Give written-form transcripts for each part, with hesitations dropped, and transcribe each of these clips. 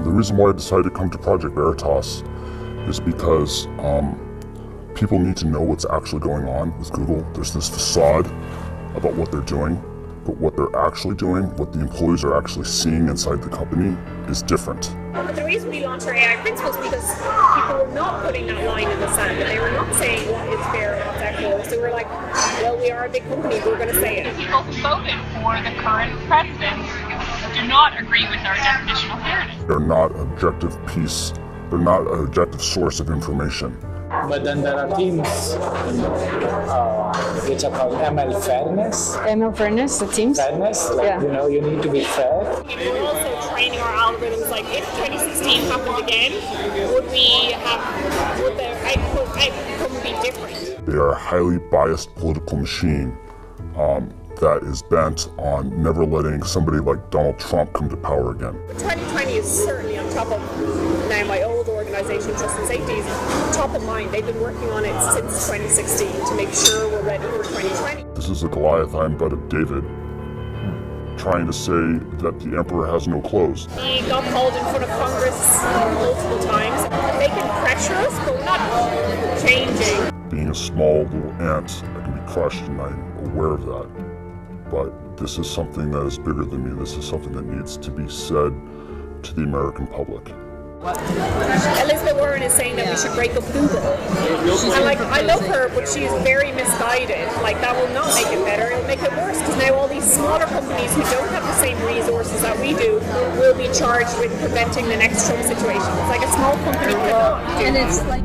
The reason why I decided to come to Project Veritas is because people need to know what's actually going on with Google. There's this facade about what they're doing, but what they're actually doing, what the employees are actually seeing inside the company is different. But the reason we launched our AI principles is because people were not putting that line in the sand, and they were not saying what is fair and what's equitable. So we're like, well, we are a big company, we're going to say it. People who voted for the current president do not agree with our definition of fairness. They're not an objective piece, they're not an objective source of information. But then there are teams which are called ML fairness. ML fairness, the teams? Fairness, like, yeah. You know, you need to be fair. We're also training our algorithms, like if 2016 happened again, would the outcome be different? They are a highly biased political machine that is bent on never letting somebody like Donald Trump come to power again. 2020 is certainly on top of now my old organization, Trust and Safety, is top of mind. They've been working on it since 2016 to make sure we're ready for 2020. This is a Goliath I am but of David, trying to say that the emperor has no clothes. He got called in front of Congress multiple times. They can pressure us, but we're not changing. Being a small little ant, I can be crushed, and I'm aware of that. But this is something that is bigger than me. This is something that needs to be said to the American public. Elizabeth Warren is saying that we should break up Google. And like, I love her, but she is very misguided. Like, that will not make it better, it'll make it worse, because now all these smaller companies who don't have the same resources that we do will be charged with preventing the next Trump situation. It's like a small company cannot do. And it's like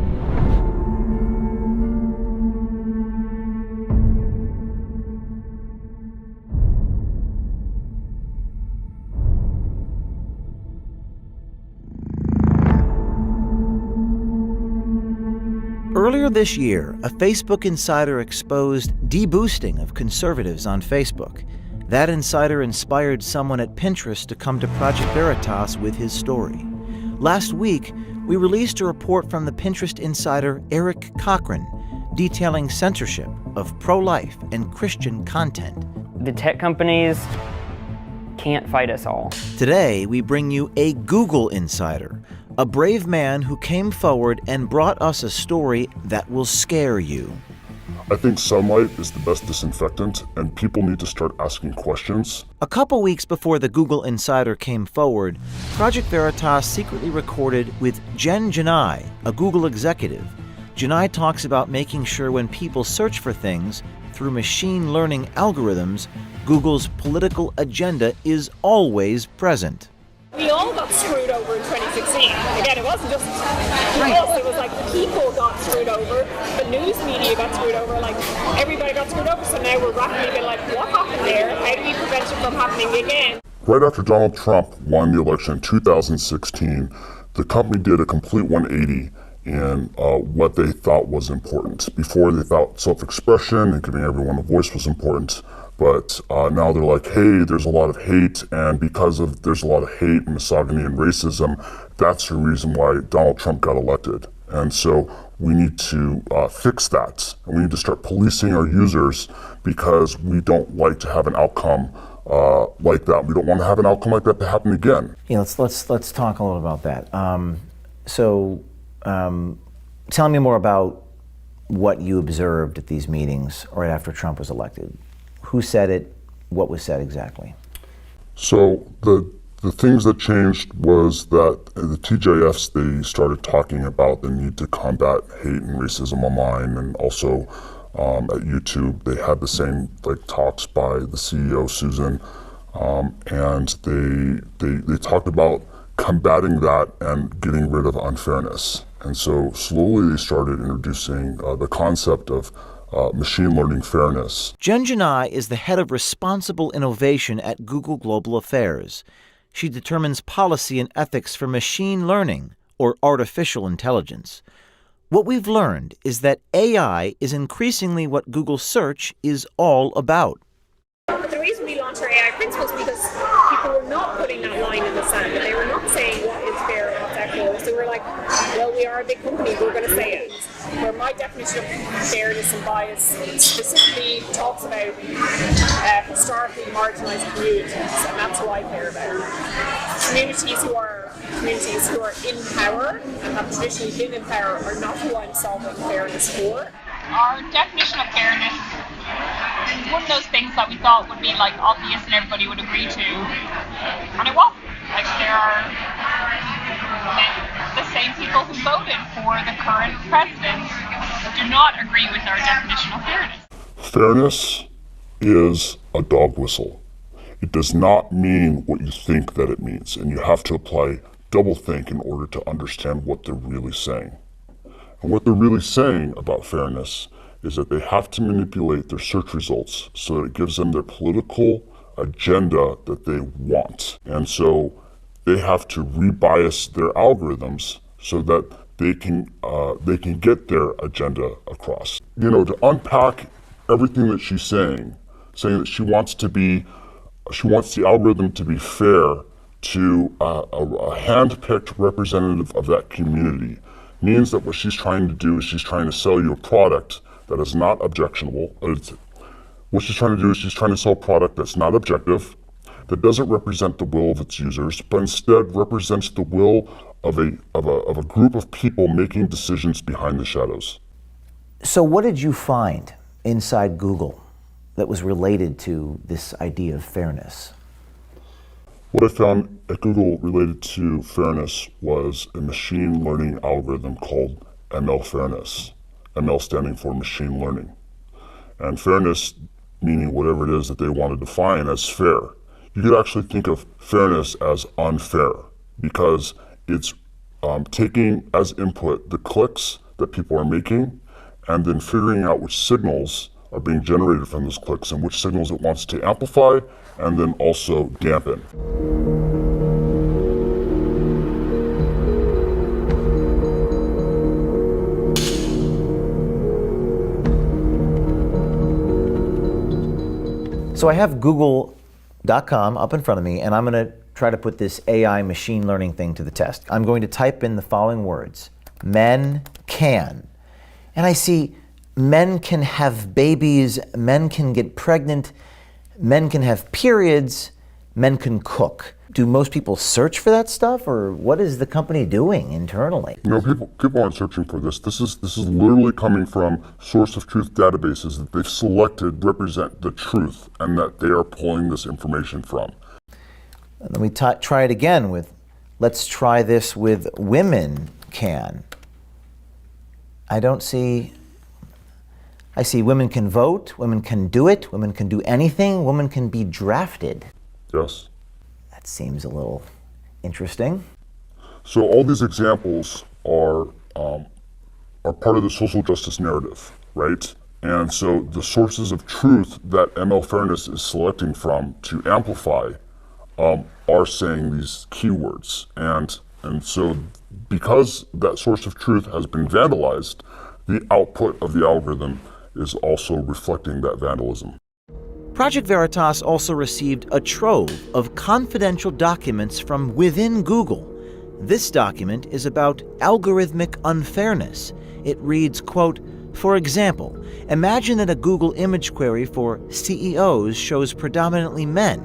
Earlier this year, a Facebook insider exposed deboosting of conservatives on Facebook. That insider inspired someone at Pinterest to come to Project Veritas with his story. Last week, we released a report from the Pinterest insider Eric Cochran detailing censorship of pro-life and Christian content. The tech companies can't fight us all. Today, we bring you a Google insider, a brave man who came forward and brought us a story that will scare you. I think sunlight is the best disinfectant, and people need to start asking questions. A couple weeks before the Google insider came forward, Project Veritas secretly recorded with Jen Janai, a Google executive. Janai talks about making sure when people search for things through machine learning algorithms, Google's political agenda is always present. We all got screwed over in 2016. Again, it wasn't just us, it was like people got screwed over, the news media got screwed over, like everybody got screwed over, so now we're rapidly being like, what happened there? How do we prevent it from happening again? Right after Donald Trump won the election in 2016, the company did a complete 180 in what they thought was important. Before, they thought self-expression and giving everyone a voice was important. But now they're like, hey, there's a lot of hate, and because of there's a lot of hate and misogyny and racism, that's the reason why Donald Trump got elected. And so we need to fix that. And we need to start policing our users because we don't like to have an outcome like that. We don't want to have an outcome like that to happen again. Yeah, let's talk a little about that. Tell me more about what you observed at these meetings right after Trump was elected. Who said it? What was said exactly? So the things that changed was that the TJFs, they started talking about the need to combat hate and racism online, and also at YouTube they had the same talks by the CEO Susan, and they talked about combating that and getting rid of unfairness. And so slowly they started introducing the concept of machine learning fairness. Jen Janai is the head of responsible innovation at Google Global Affairs. She determines policy and ethics for machine learning, or artificial intelligence. What we've learned is that AI is increasingly what Google Search is all about. But the reason we launched our AI principles is because people were not putting that line in the sand, and they were not saying what is fair and what's equitable. So we're like, well, we are a big company, we're going to say it. Where my definition of fairness and bias specifically talks about historically marginalized communities, and that's who I care about. Communities who are in power and have traditionally been in power are not who I'm solving fairness for. Our definition of fairness is one of those things that we thought would be like obvious and everybody would agree to, and it wasn't. Like there are the same people who voted for the current president do not agree with our definition of fairness. Fairness is a dog whistle. It does not mean what you think that it means, and you have to apply doublethink in order to understand what they're really saying. And what they're really saying about fairness is that they have to manipulate their search results so that it gives them their political agenda that they want. And so they have to rebias their algorithms so that they can get their agenda across. You know, to unpack everything that she's saying that she wants the algorithm to be fair to a hand-picked representative of that community means that what she's trying to do is she's trying to sell you a product that is not objectionable. What she's trying to do is she's trying to sell a product that's not objective, that doesn't represent the will of its users, but instead represents the will of a group of people making decisions behind the shadows. So what did you find inside Google that was related to this idea of fairness? What I found at Google related to fairness was a machine learning algorithm called ML Fairness, ML standing for machine learning. And fairness meaning whatever it is that they want to define as fair. You could actually think of fairness as unfair because it's taking as input the clicks that people are making and then figuring out which signals are being generated from those clicks and which signals it wants to amplify and then also dampen. So I have google.com up in front of me, and I'm going to try to put this AI machine learning thing to the test. I'm going to type in the following words: men can. And I see men can have babies, men can get pregnant, men can have periods, men can cook. Do most people search for that stuff, or what is the company doing internally? You know, people aren't searching for this. This is literally coming from source of truth databases that they've selected represent the truth and that they are pulling this information from. And then we try it again with, let's try this with women can. I see women can vote, women can do it, women can do anything, women can be drafted. Yes. That seems a little interesting. So all these examples are part of the social justice narrative, right? And so the sources of truth that ML Fairness is selecting from to amplify are saying these keywords. And so because that source of truth has been vandalized, the output of the algorithm is also reflecting that vandalism. Project Veritas also received a trove of confidential documents from within Google. This document is about algorithmic unfairness. It reads, quote, "For example, imagine that a Google image query for CEOs shows predominantly men.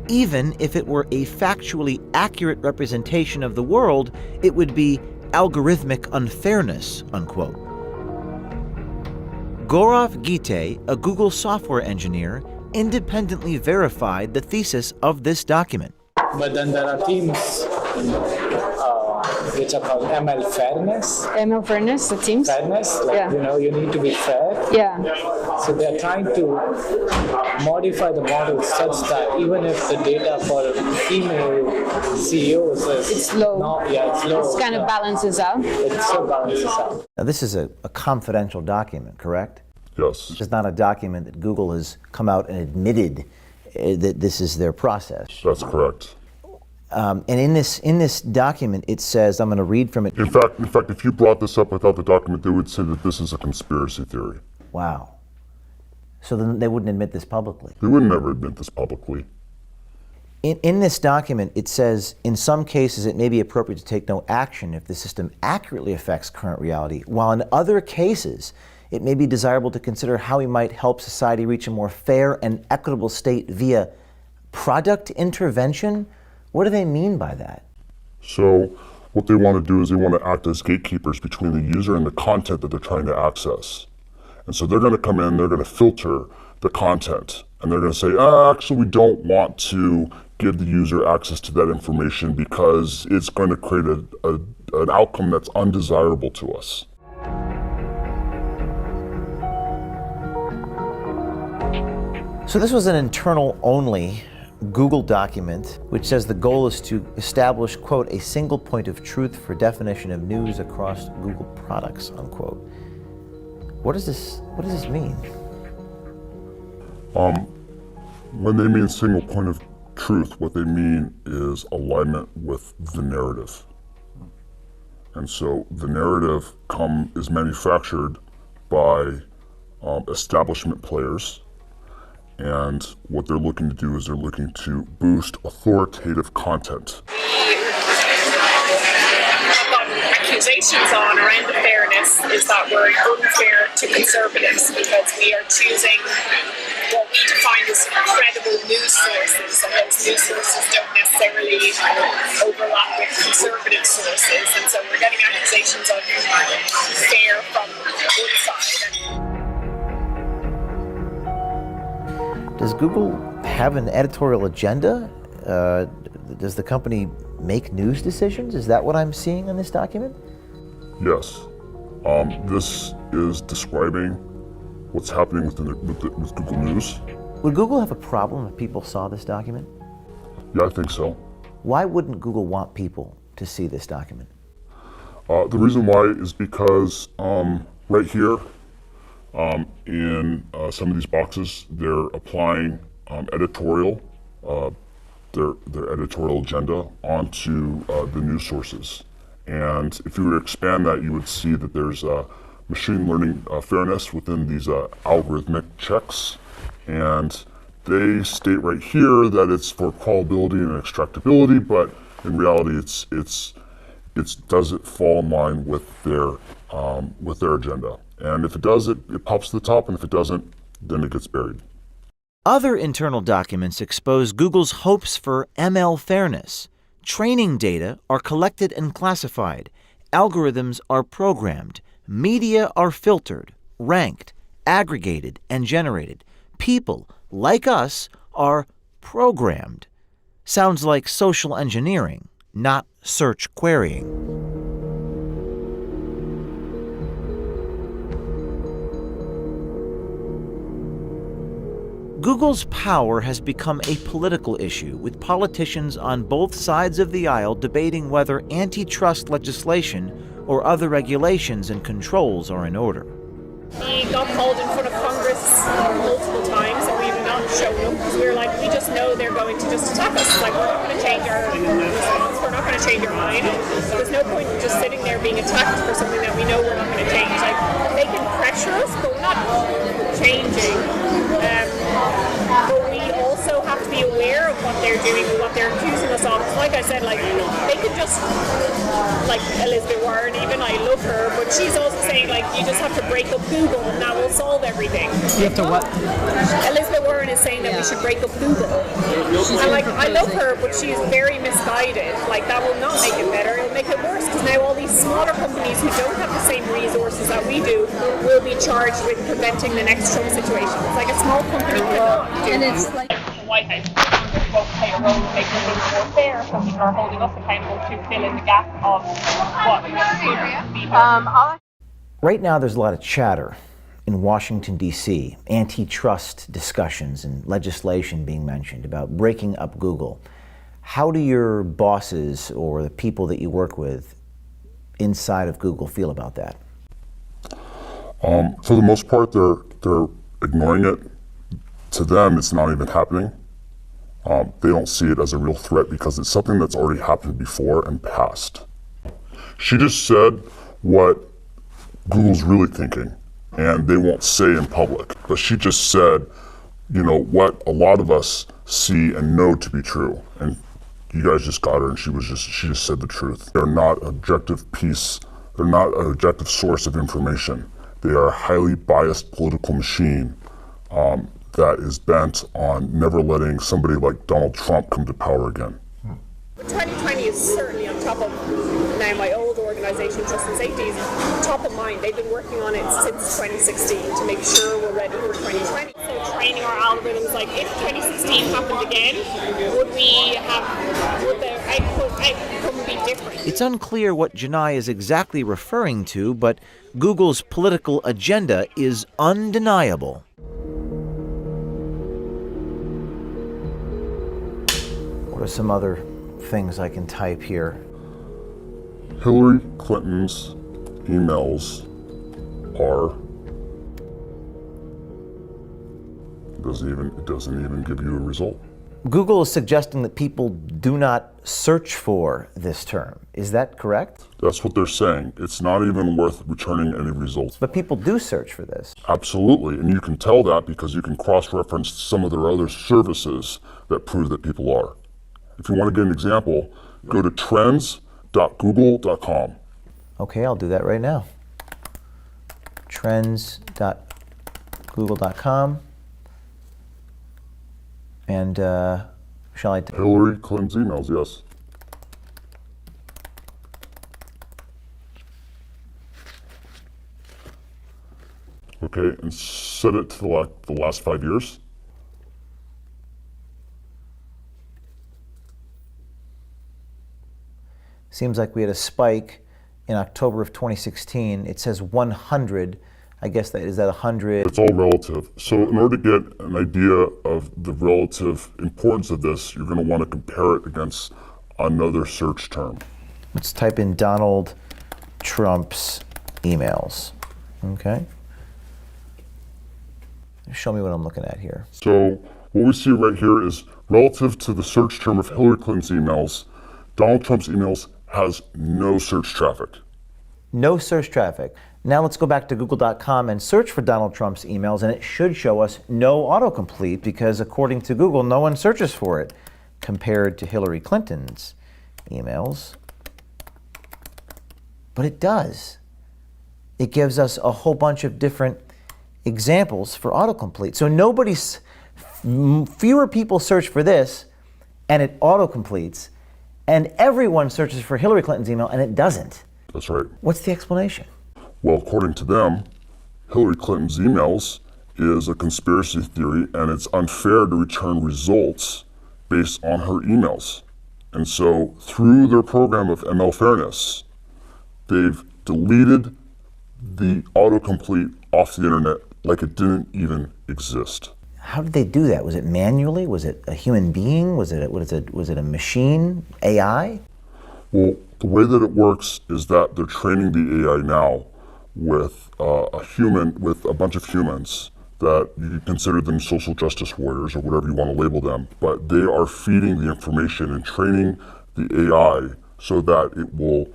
Even if it were a factually accurate representation of the world, it would be algorithmic unfairness," unquote. Gaurav Gite, a Google software engineer, independently verified the thesis of this document. But then there are teams which are called ML Fairness. ML Fairness, the teams? Fairness, like, Yeah. you know, you need to be fair. Yeah. So they're trying to modify the model such that even if the data for female CEOs is It's low. It's low. It kind of balances out. It still balances out. Now, this is a confidential document, correct? Yes. It's not a document that Google has come out and admitted that this is their process. That's correct. And in this document, it says, I'm going to read from it. In fact, if you brought this up without the document, they would say that this is a conspiracy theory. Wow. So then they wouldn't admit this publicly. They would never admit this publicly. In this document, it says, in some cases, it may be appropriate to take no action if the system accurately affects current reality, while in other cases, it may be desirable to consider how we might help society reach a more fair and equitable state via product intervention. What do they mean by that? So what they want to do is they want to act as gatekeepers between the user and the content that they're trying to access. And so they're going to come in, they're going to filter the content, and they're going to say, actually, we don't want to give the user access to that information because it's going to create an outcome that's undesirable to us. So this was an internal-only Google document which says the goal is to establish, quote, a single point of truth for definition of news across Google products, unquote. What does this mean? When they mean single point of truth, what they mean is alignment with the narrative. And so the narrative is manufactured by establishment players, and what they're looking to do is they're looking to boost authoritative content. Accusations on around the fairness is that we're unfair to conservatives because we are choosing what we define as credible news sources, and those news sources don't necessarily overlap with conservative sources, and so we're getting accusations of fair from one side. Does Google have an editorial agenda? Does the company make news decisions? Is that what I'm seeing in this document? Yes. This is describing what's happening with Google News. Would Google have a problem if people saw this document? Yeah, I think so. Why wouldn't Google want people to see this document? The reason why is because right here in some of these boxes, they're applying editorial, their editorial agenda onto the news sources. And if you were to expand that, you would see that there's machine learning fairness within these algorithmic checks. And they state right here that it's for crawlability and extractability, but in reality, does it fall in line with their agenda? And if it does, it pops to the top, and if it doesn't, then it gets buried. Other internal documents expose Google's hopes for ML fairness. Training data are collected and classified. Algorithms are programmed. Media are filtered, ranked, aggregated, and generated. People, like us, are programmed. Sounds like social engineering, not search querying. Google's power has become a political issue, with politicians on both sides of the aisle debating whether antitrust legislation or other regulations and controls are in order. He got called in front of Congress multiple times, and we've not shown up because we were like, we just know they're going to just attack us. Like, we're not going to change our response, we're not going to change our mind. There's no point in just sitting there being attacked for something that we know we're not going to change. Like, they can pressure us, but we're not changing. But we also have to be aware of what they're doing and what they're accusing us of. Like I said, like, they could just, like Elizabeth Warren, even I love her, but she's also saying, like, you just have to break up Google and that will solve everything. You have to what? Elizabeth Warren is saying that we should break up Google. And, like, I love her, but she's very misguided. Like, that will not make it better, it'll make it worse, because now all these smaller companies who don't have the same resources that we do will be charged with preventing the next Trump situation. It's like a small company cannot do. And it's like The White House won't play a role in making things more fair, so people are holding us accountable to fill in the gap of what should be fair. Right now, there's a lot of chatter in Washington, D.C., antitrust discussions and legislation being mentioned about breaking up Google. How do your bosses or the people that you work with inside of Google feel about that? For the most part, they're ignoring it. To them, it's not even happening. They don't see it as a real threat because it's something that's already happened before and passed. She just said what Google's really thinking, and they won't say in public. But she just said, you know, what a lot of us see and know to be true. And you guys just got her, and she just said the truth. They're not objective piece. They're not an objective source of information. They are a highly biased political machine that is bent on never letting somebody like Donald Trump come to power again. 2020 is certainly on top of now my old organisation, Trust and Safety, is top of mind. They've been working on it since 2016 to make sure we're ready for 2020. So training our algorithms, like if 2016 happened again, would the outcome be different? It's unclear what Janai is exactly referring to, but Google's political agenda is undeniable. What are some other things I can type here? Hillary Clinton's emails are, it doesn't even give you a result. Google is suggesting that people do not search for this term. Is that correct? That's what they're saying. It's not even worth returning any results. But people do search for this. Absolutely, and you can tell that because you can cross-reference some of their other services that prove that people are. If you want to get an example, go to trends.google.com. Okay, I'll do that right now. Trends.google.com. And shall I? Hillary Clinton's emails, yes. Okay, and set it to the last 5 years. Seems like we had a spike in October of 2016. It says 100. I guess is that 100? It's all relative. So in order to get an idea of the relative importance of this, you're going to want to compare it against another search term. Let's type in Donald Trump's emails. Okay. Show me what I'm looking at here. So what we see right here is relative to the search term of Hillary Clinton's emails, Donald Trump's emails has no search traffic. No search traffic. Now let's go back to google.com and search for Donald Trump's emails, and it should show us no autocomplete because according to Google, no one searches for it compared to Hillary Clinton's emails. But it does. It gives us a whole bunch of different examples for autocomplete. So fewer people search for this and it autocompletes, and everyone searches for Hillary Clinton's email and it doesn't. That's right. What's the explanation? Well, according to them, Hillary Clinton's emails is a conspiracy theory and it's unfair to return results based on her emails. And so through their program of ML fairness, they've deleted the autocomplete off the internet like it didn't even exist. How did they do that? Was it manually? Was it a human being? Was it a machine? AI? Well, the way that it works is that they're training the AI now with a bunch of humans that you can consider them social justice warriors or whatever you want to label them, but they are feeding the information and training the AI so that it will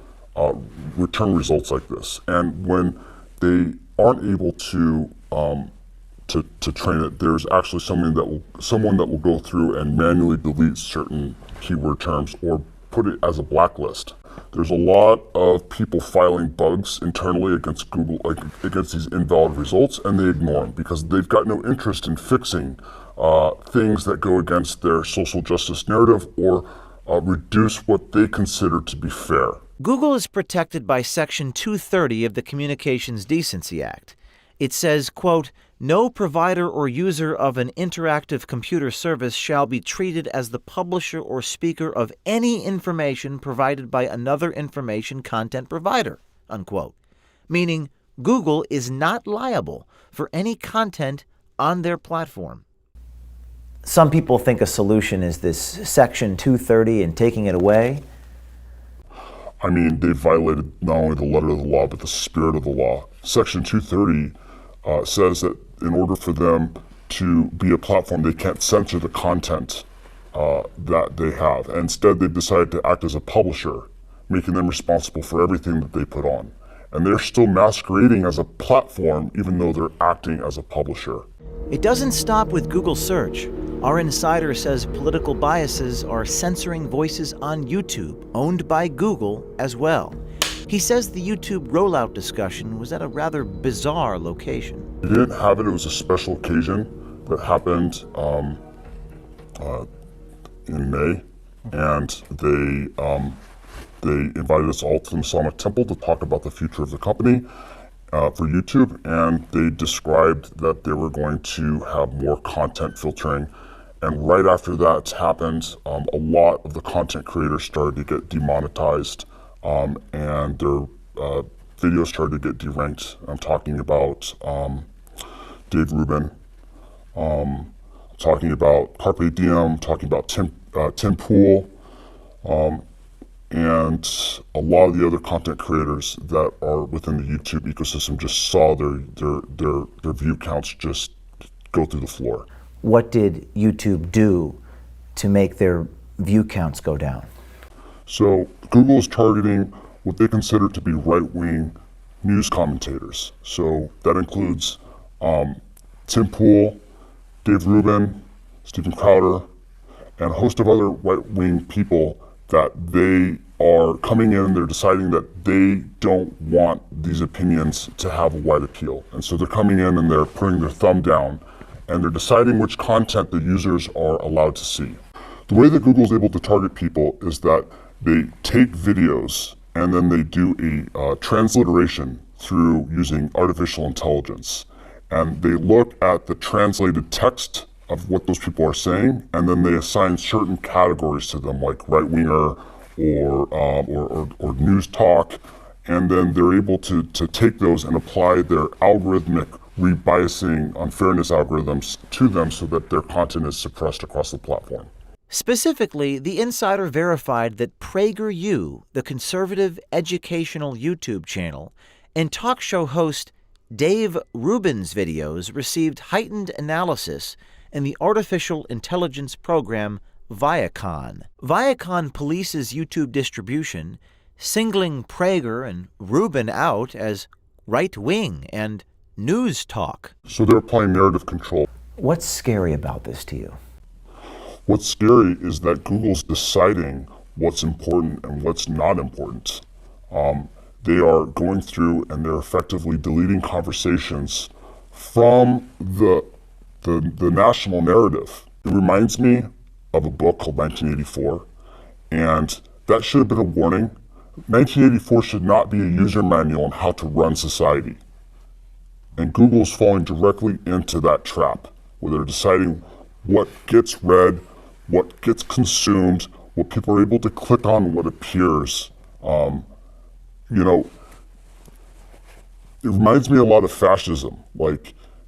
return results like this. And when they aren't able to train it, there's actually someone that will go through and manually delete certain keyword terms or put it as a blacklist. There's a lot of people filing bugs internally against Google, against these invalid results, and they ignore them because they've got no interest in fixing things that go against their social justice narrative or reduce what they consider to be fair. Google is protected by Section 230 of the Communications Decency Act. It says, quote, "No provider or user of an interactive computer service shall be treated as the publisher or speaker of any information provided by another information content provider," unquote. Meaning Google is not liable for any content on their platform. Some people think a solution is this Section 230 and taking it away. I mean, they violated not only the letter of the law, but the spirit of the law. Section 230 says that in order for them to be a platform, they can't censor the content that they have. And instead, they've decided to act as a publisher, making them responsible for everything that they put on. And they're still masquerading as a platform, even though they're acting as a publisher. It doesn't stop with Google search. Our insider says political biases are censoring voices on YouTube, owned by Google as well. He says the YouTube rollout discussion was at a rather bizarre location. We didn't have it. It was a special occasion that happened in May, and they invited us all to the Masonic Temple to talk about the future of the company for YouTube, and they described that they were going to have more content filtering. And right after that happened, a lot of the content creators started to get demonetized, and their videos started to get deranked. I'm talking about Dave Rubin, talking about Carpe Diem, talking about Tim Pool, and a lot of the other content creators that are within the YouTube ecosystem just saw their view counts just go through the floor. What did YouTube do to make their view counts go down? So Google is targeting what they consider to be right-wing news commentators. So that includes Tim Pool, Dave Rubin, Stephen Crowder, and a host of other right-wing people that they are coming in, they're deciding that they don't want these opinions to have a wide appeal. And so they're coming in and they're putting their thumb down and they're deciding which content the users are allowed to see. The way that Google is able to target people is that they take videos and then they do a transliteration through using artificial intelligence. And they look at the translated text of what those people are saying, and then they assign certain categories to them, like right-winger or news talk, and then they're able to take those and apply their algorithmic rebiasing unfairness algorithms to them so that their content is suppressed across the platform. Specifically, the insider verified that PragerU, the conservative educational YouTube channel, and talk show host Dave Rubin's videos received heightened analysis in the artificial intelligence program Viacom. Viacom polices YouTube distribution, singling Prager and Rubin out as right-wing and news talk. So they're applying narrative control. What's scary about this to you? What's scary is that Google's deciding what's important and what's not important. They are going through and they're effectively deleting conversations from the national narrative. It reminds me of a book called 1984, and that should have been a warning. 1984 should not be a user manual on how to run society. And Google's falling directly into that trap, where they're deciding what gets read, what gets consumed, what people are able to click on, what appears. It reminds me a lot of fascism.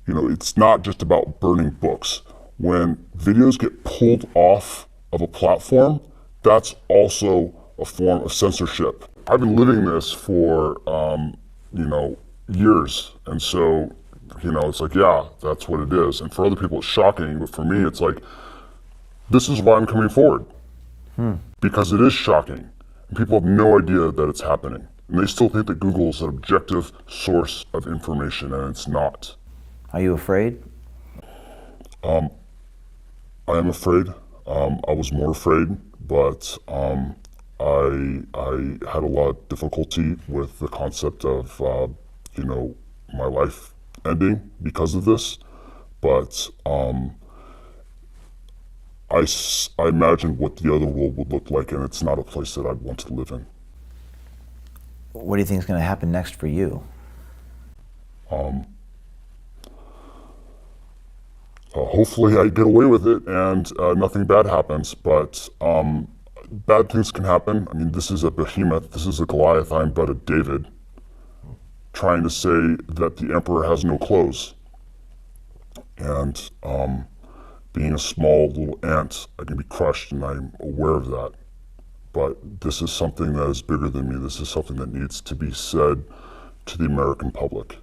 It's not just about burning books. When videos get pulled off of a platform, that's also a form of censorship. I've been living this for, years. And so, it's like, yeah, that's what it is. And for other people, it's shocking. But for me, it's like, this is why I'm coming forward. Because it is shocking. And people have no idea that it's happening. And they still think that Google is an objective source of information, and it's not. Are you afraid? I am afraid. I was more afraid, but I had a lot of difficulty with the concept of, my life ending because of this. But I imagined what the other world would look like, and it's not a place that I'd want to live in. What do you think is going to happen next for you? Hopefully I get away with it and nothing bad happens, but bad things can happen. I mean, this is a behemoth, this is a Goliath, I'm but a David, trying to say that the emperor has no clothes. And being a small little ant, I can be crushed, and I'm aware of that. But this is something that is bigger than me. This is something that needs to be said to the American public.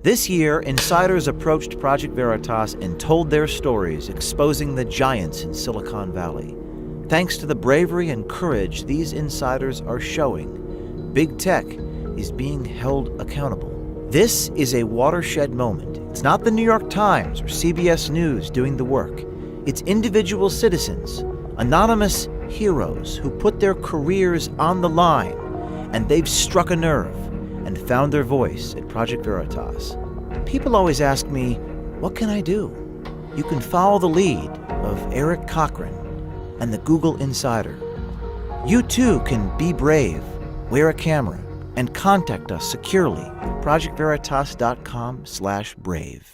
This year, insiders approached Project Veritas and told their stories, exposing the giants in Silicon Valley. Thanks to the bravery and courage these insiders are showing, big tech is being held accountable. This is a watershed moment. It's not the New York Times or CBS News doing the work. It's individual citizens, anonymous heroes who put their careers on the line and they've struck a nerve and found their voice at Project Veritas. People always ask me, what can I do? You can follow the lead of Eric Cochran and the Google Insider. You too can be brave, wear a camera, and contact us securely at projectveritas.com/brave.